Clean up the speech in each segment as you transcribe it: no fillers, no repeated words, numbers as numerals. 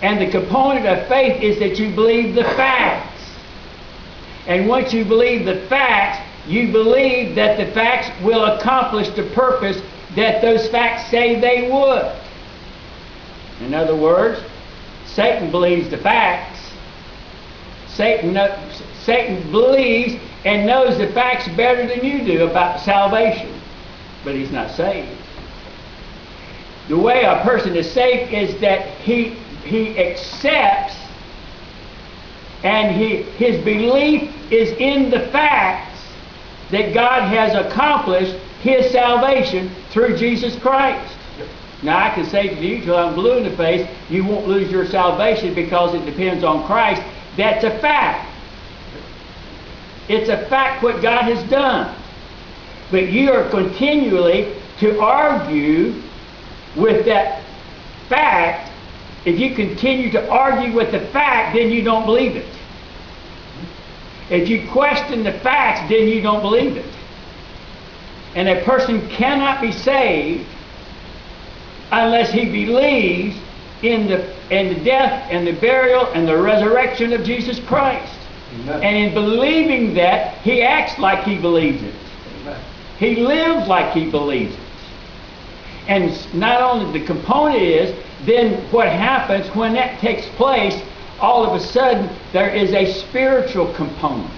And the component of faith is that you believe the facts. And once you believe the facts, you believe that the facts will accomplish the purpose that those facts say they would. In other words, Satan believes the facts. Satan believes and knows the facts better than you do about salvation, but he's not saved. The way a person is saved is that he accepts, and his belief is in the facts that God has accomplished his salvation through Jesus Christ. Now I can say to you till I'm blue in the face, you won't lose your salvation because it depends on Christ. That's a fact. It's a fact what God has done. But you are continually to argue with that fact. If you continue to argue with the fact, then you don't believe it. If you question the facts, then you don't believe it. And a person cannot be saved unless he believes in the death and the burial and the resurrection of Jesus Christ. Amen. And in believing that, he acts like he believes it. Amen. He lives like he believes it. And not only the component is, then what happens when that takes place, all of a sudden there is a spiritual component.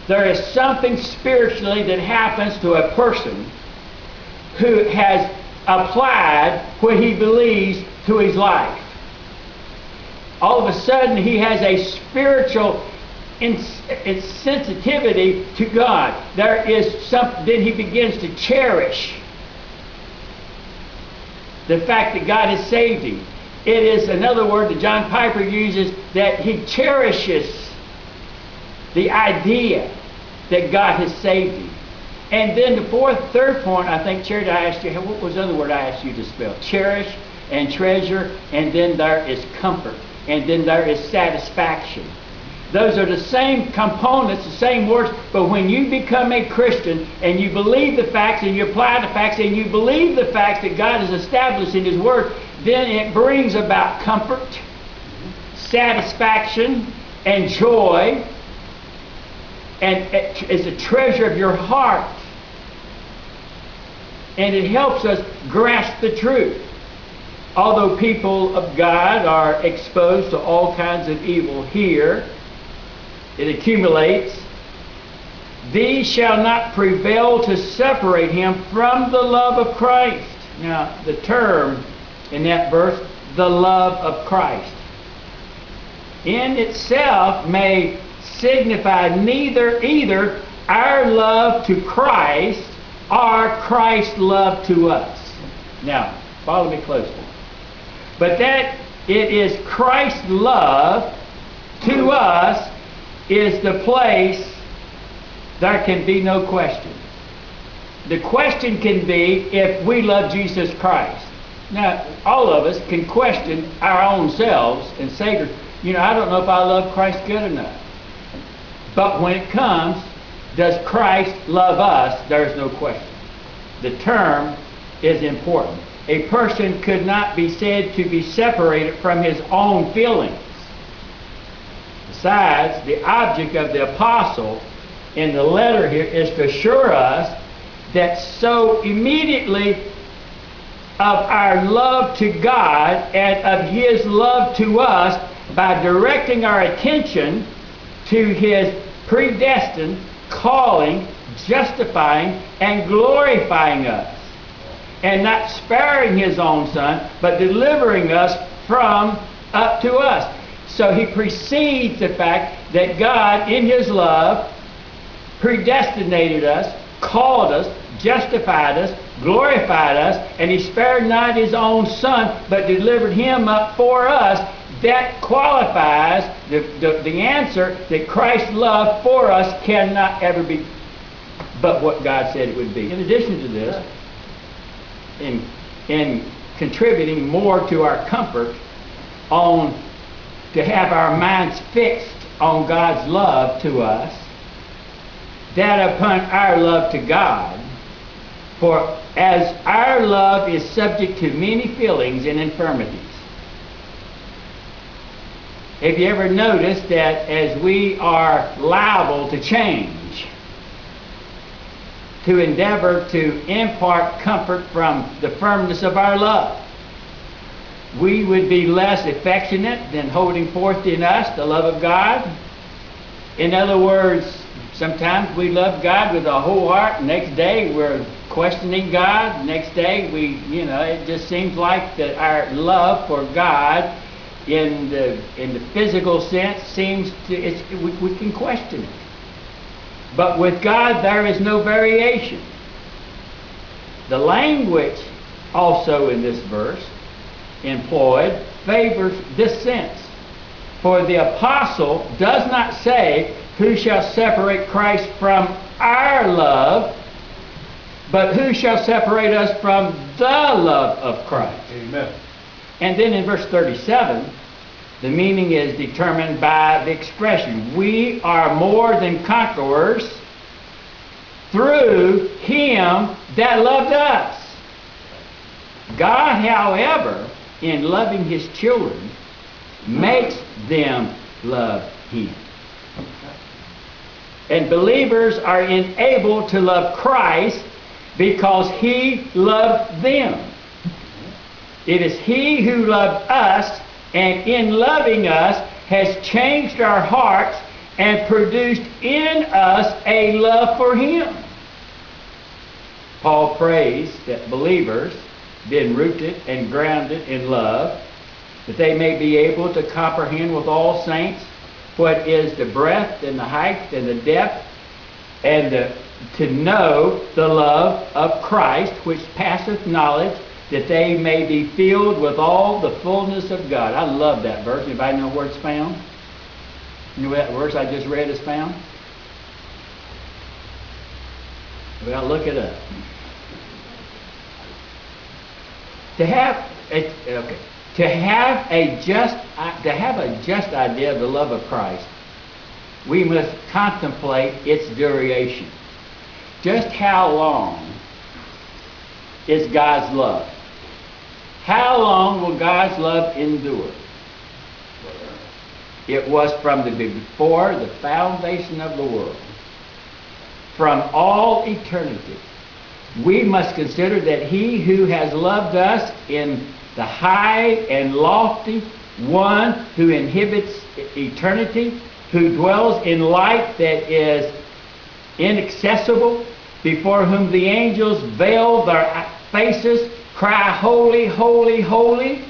There is something spiritually that happens to a person who has applied what he believes to his life. All of a sudden he has a spiritual sensitivity to God. There is something, then he begins to cherish the fact that God has saved him. It is another word that John Piper uses, that he cherishes the idea that God has saved him. And then the third point, I think, Charity, I asked you, what was the other word I asked you to spell? Cherish and treasure, and then there is comfort, and then there is satisfaction. Those are the same components, the same words, but when you become a Christian and you believe the facts and you apply the facts and you believe the facts that God has established in His Word, then it brings about comfort, satisfaction, and joy, and it's a treasure of your heart. And it helps us grasp the truth. Although people of God are exposed to all kinds of evil here, it accumulates. These shall not prevail to separate him from the love of Christ. Now, the term in that verse, the love of Christ, in itself may signify either our love to Christ or Christ's love to us. Now, follow me closely. But that it is Christ's love to us is the place there can be no question. The question can be if we love Jesus Christ. Now, all of us can question our own selves and say, I don't know if I love Christ good enough. But when it comes, does Christ love us? There's no question. The term is important. A person could not be said to be separated from his own feelings. Besides, the object of the apostle in the letter here is to assure us that so immediately of our love to God and of His love to us by directing our attention to His predestined, calling, justifying, and glorifying us, and not sparing His own Son, but delivering us from up to us. So He precedes the fact that God, in His love, predestinated us, called us, justified us, glorified us, and He spared not His own Son, but delivered Him up for us. That qualifies the answer that Christ's love for us cannot ever be but what God said it would be. In addition to this, in contributing more to our comfort to have our minds fixed on God's love to us, that upon our love to God, for as our love is subject to many feelings and infirmities, Have you ever noticed that as we are liable to change, to endeavor to impart comfort from the firmness of our love, we would be less affectionate than holding forth in us the love of God? In other words, sometimes we love God with our whole heart. Next day we're questioning God. Next day it just seems like that our love for God in the physical sense seems to, we can question it. But with God there is no variation. The language also in this verse employed favors this sense. For the apostle does not say, "Who shall separate Christ from our love?" but "Who shall separate us from the love of Christ?" Amen. And then in verse 37, the meaning is determined by the expression, "We are more than conquerors through Him that loved us." God, however, in loving His children, makes them love Him. And believers are enabled to love Christ because He loved them. It is He who loved us, and in loving us has changed our hearts and produced in us a love for Him. Paul prays that believers, being rooted and grounded in love, that they may be able to comprehend with all saints what is the breadth and the height and the depth, and to know the love of Christ, which passeth knowledge, that they may be filled with all the fullness of God. I love that verse. Anybody know where it's found? You know where that verse I just read is found? Well, look it up. To have a just idea of the love of Christ, we must contemplate its duration. Just how long is God's love? How long will God's love endure? It was from before the foundation of the world, from all eternity. We must consider that He who has loved us in the high and lofty, one who inhabits eternity, who dwells in light that is inaccessible, before whom the angels veil their faces, cry, "Holy, holy, holy,"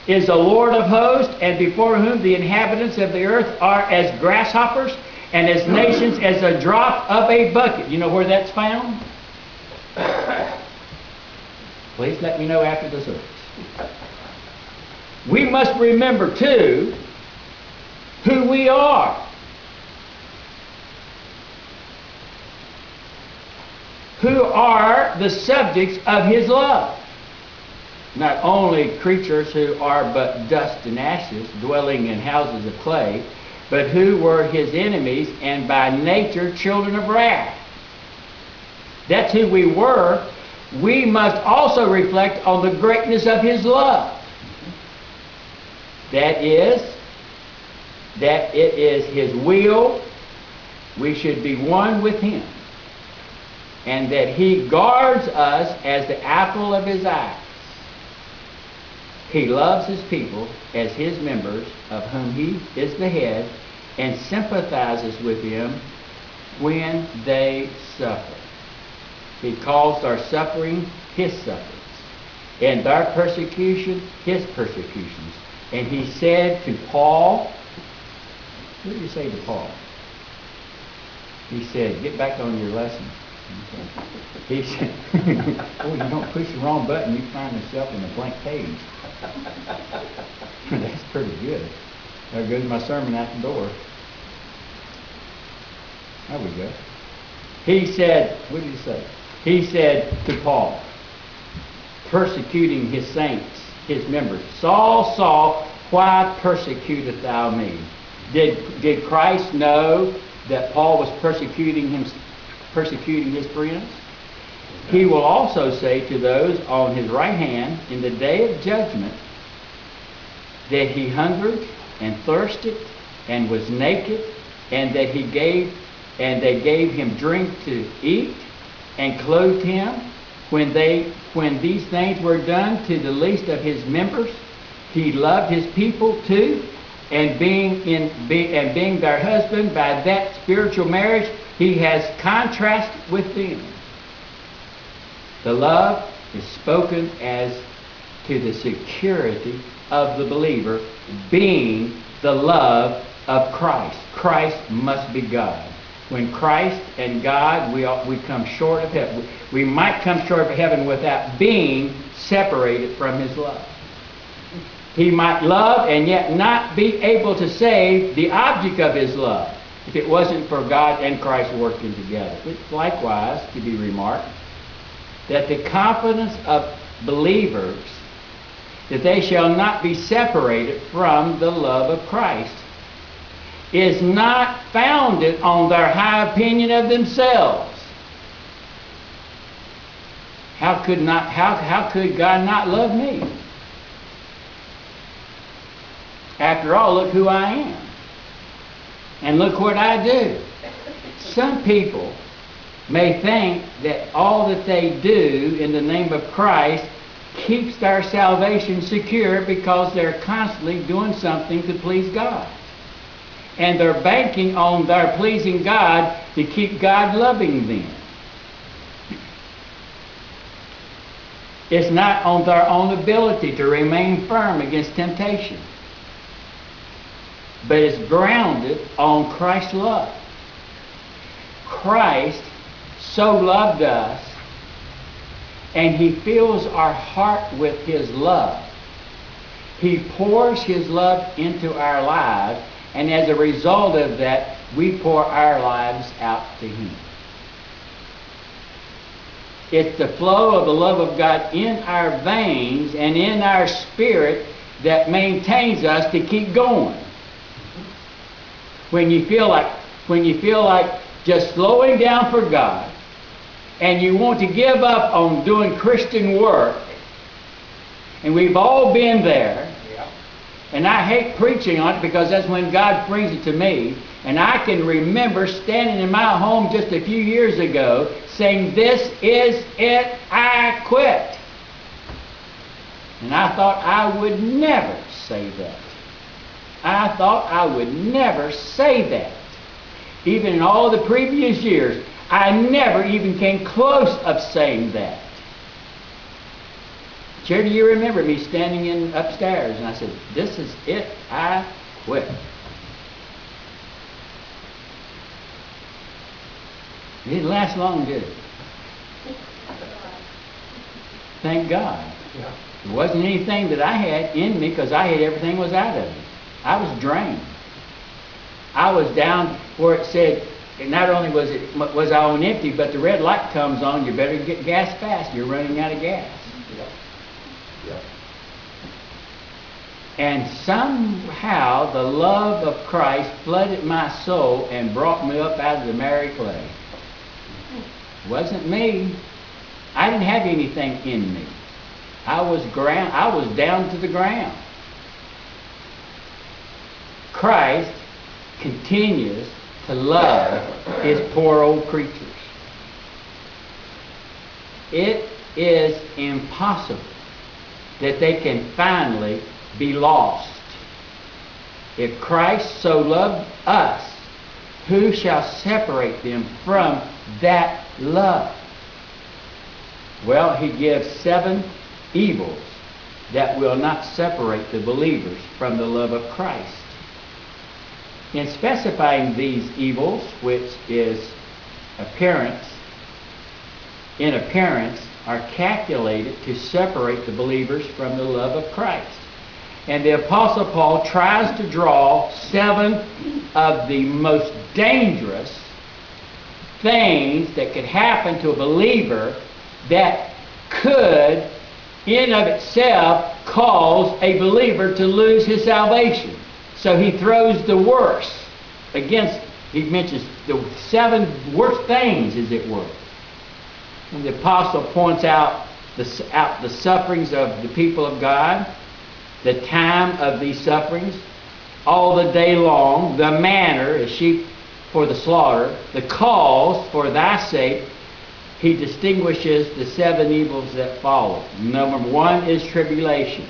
is the Lord of hosts, and before whom the inhabitants of the earth are as grasshoppers, and as nations as a drop of a bucket. You know where that's found? Please let me know after the service. We must remember, too, who we are. Who are the subjects of His love. Not only creatures who are but dust and ashes, dwelling in houses of clay, but who were His enemies and by nature children of wrath. That's who we were. We must also reflect on the greatness of His love. That it is His will we should be one with Him, and that He guards us as the apple of His eye. He loves His people as His members, of whom He is the head, and sympathizes with them when they suffer. He calls our suffering His sufferings, and our persecution His persecutions. And He said to Paul, what did He say to Paul? He said, get back on your lesson. Okay. He said, oh, you don't push the wrong button, you find yourself in a blank page. That's pretty good. There goes my sermon out the door. There we go. He said, what did He say? He said to Paul, persecuting His saints, His members, Saul, Saul, why persecutest thou me? Did Christ know that Paul was persecuting His friends? He will also say to those on His right hand in the day of judgment that He hungered and thirsted and was naked, and that they gave him drink to eat and clothed him. When these things were done to the least of his members, he loved his people too, and being their husband by that spiritual marriage, he has contrast with them. The love is spoken as to the security of the believer being the love of Christ. Christ must be God. When Christ and God, we come short of heaven. We might come short of heaven without being separated from his love. He might love and yet not be able to save the object of his love if it wasn't for God and Christ working together. It's likewise to be remarked that the confidence of believers that they shall not be separated from the love of Christ is not founded on their high opinion of themselves. How could God not love me? After all, look who I am. And look what I do. Some people may think that all that they do in the name of Christ keeps their salvation secure because they're constantly doing something to please God. And they're banking on their pleasing God to keep God loving them. It's not on their own ability to remain firm against temptation, but it's grounded on Christ's love. Christ so loved us, and he fills our heart with his love. He pours his love into our lives, and as a result of that, we pour our lives out to him. It's the flow of the love of God in our veins and in our spirit that maintains us to keep going. When you feel like just slowing down for God, and you want to give up on doing Christian work, and we've all been there, and I hate preaching on it because that's when God brings it to me, and I can remember standing in my home just a few years ago saying, "This is it, I quit." And I thought I would never say that. I thought I would never say that. Even in all the previous years, I never even came close of saying that. Sure, do you remember me standing upstairs and I said, "This is it, I quit." It didn't last long, did it? Thank God. It wasn't anything that I had in me, because I had everything was out of me. I was drained. I was down where it said, and not only was I on empty, but the red light comes on, you better get gas fast, you're running out of gas. And somehow the love of Christ flooded my soul and brought me up out of the miry clay. It wasn't me. I didn't have anything in me. I was down to the ground. Christ continues to love his poor old creatures. It is impossible that they can finally be lost. If Christ so loved us, who shall separate them from that love? Well, he gives 7 evils that will not separate the believers from the love of Christ. In specifying these evils, which is in appearance, are calculated to separate the believers from the love of Christ. And the Apostle Paul tries to draw 7 of the most dangerous things that could happen to a believer that could, in of itself, cause a believer to lose his salvation. So he throws the worst against, he mentions the 7 worst things, as it were. And the apostle points out the sufferings of the people of God, the time of these sufferings, all the day long, the manner, a sheep for the slaughter, the cause for thy sake. He distinguishes the 7 evils that follow. Number 1 is tribulation.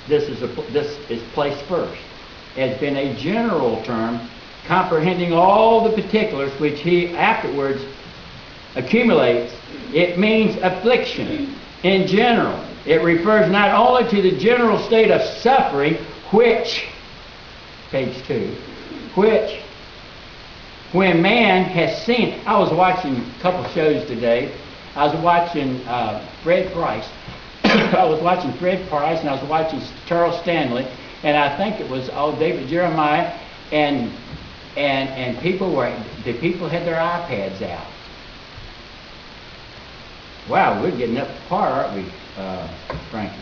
This is placed first. It has been a general term comprehending all the particulars which he afterwards accumulates. It means affliction in general. It refers not only to the general state of suffering, which, page 2, which when man has seen. I was watching a couple shows today. I was watching Fred Price. I was watching Fred Price, and I was watching Charles Stanley, and I think it was David Jeremiah, and the people had their iPads out. Wow, we're getting up to par, aren't we, Frankie?